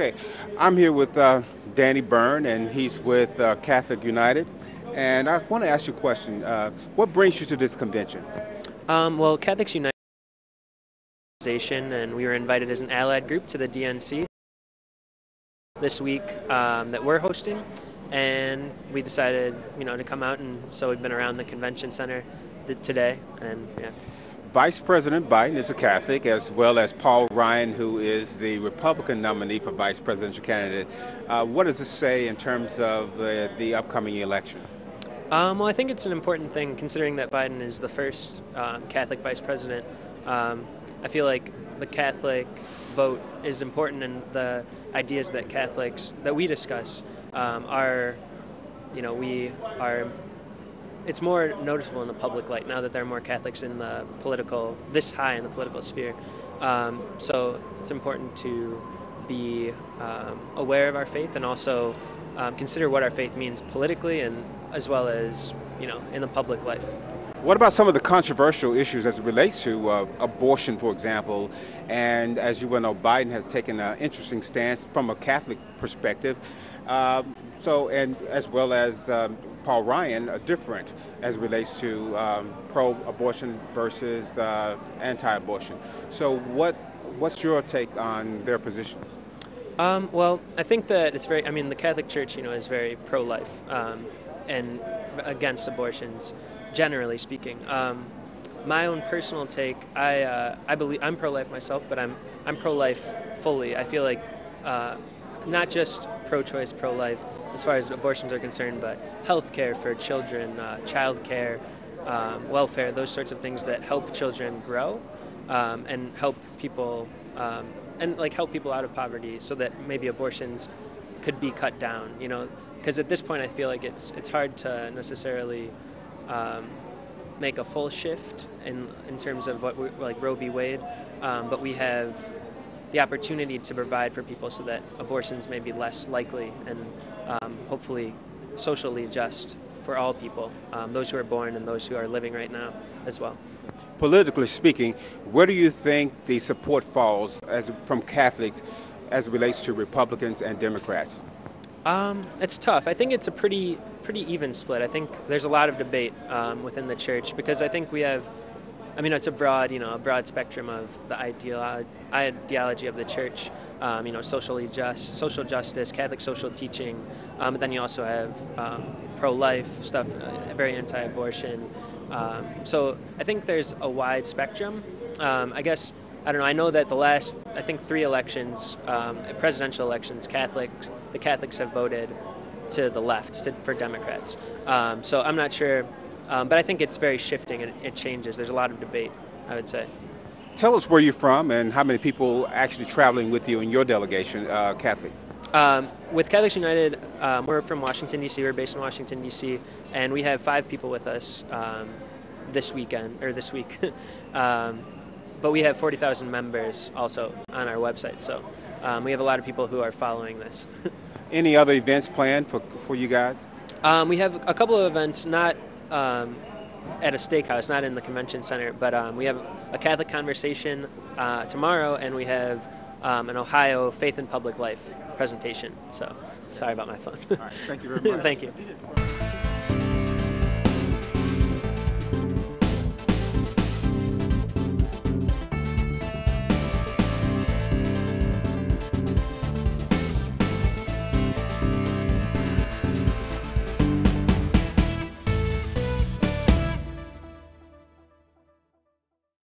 Okay, I'm here with Danny Burne, and he's with Catholic United. And I want to ask you a question. What brings you to this convention? Well, Catholics United is an organization, and we were invited as an allied group to the DNC this week that we're hosting, and we decided, to come out, and so we've been around the convention center today, and yeah. Vice President Biden is a Catholic, as well as Paul Ryan, who is the Republican nominee for vice presidential candidate. What does this say in terms of the upcoming election? Well, I think it's an important thing, considering that Biden is the first Catholic vice president. I feel like the Catholic vote is important, and the ideas that Catholics that we discuss it's more noticeable in the public light now that there are more Catholics in the this high in the political sphere. So it's important to be aware of our faith, and also consider what our faith means politically, and as well as in the public life. What about some of the controversial issues as it relates to abortion, for example? And as you well know, Biden has taken an interesting stance from a Catholic perspective. And as well as Paul Ryan, different as it relates to pro-abortion versus anti-abortion. So what's your take on their positions? Well, I think that it's the Catholic Church, is very pro-life and against abortions, generally speaking. My own personal take, I believe I'm pro-life myself, but I'm pro-life fully. I feel like not just pro-choice, pro-life as far as abortions are concerned, but health care for children, child care, welfare, those sorts of things that help children grow and help people help people out of poverty, so that maybe abortions could be cut down. Because at this point I feel like it's hard to necessarily make a full shift in terms of what like Roe v. Wade, but we have the opportunity to provide for people so that abortions may be less likely, and hopefully socially just for all people, those who are born and those who are living right now as well. Politically speaking, where do you think the support falls from Catholics as it relates to Republicans and Democrats? It's tough. I think it's a pretty even split. I think there's a lot of debate within the church, because I think we have, it's a broad spectrum of the ideology of the church. Social justice, Catholic social teaching, but then you also have pro-life stuff, very anti-abortion. So I think there's a wide spectrum. I guess, I don't know, I know that the last, 3 elections, presidential elections, the Catholics have voted to the left, for Democrats. So I'm not sure, but I think it's very shifting, and it changes. There's a lot of debate, I would say. Tell us where you're from and how many people actually traveling with you in your delegation, Catholic. With Catholics United, we're from Washington, D.C. We're based in Washington, D.C., and we have 5 people with us this week. But we have 40,000 members also on our website, so we have a lot of people who are following this. Any other events planned for you guys? We have a couple of events, not at a steakhouse, not in the convention center, but we have a Catholic conversation tomorrow, and we have an Ohio Faith in Public Life presentation. So sorry about my phone. All right, thank you very much. Thank you.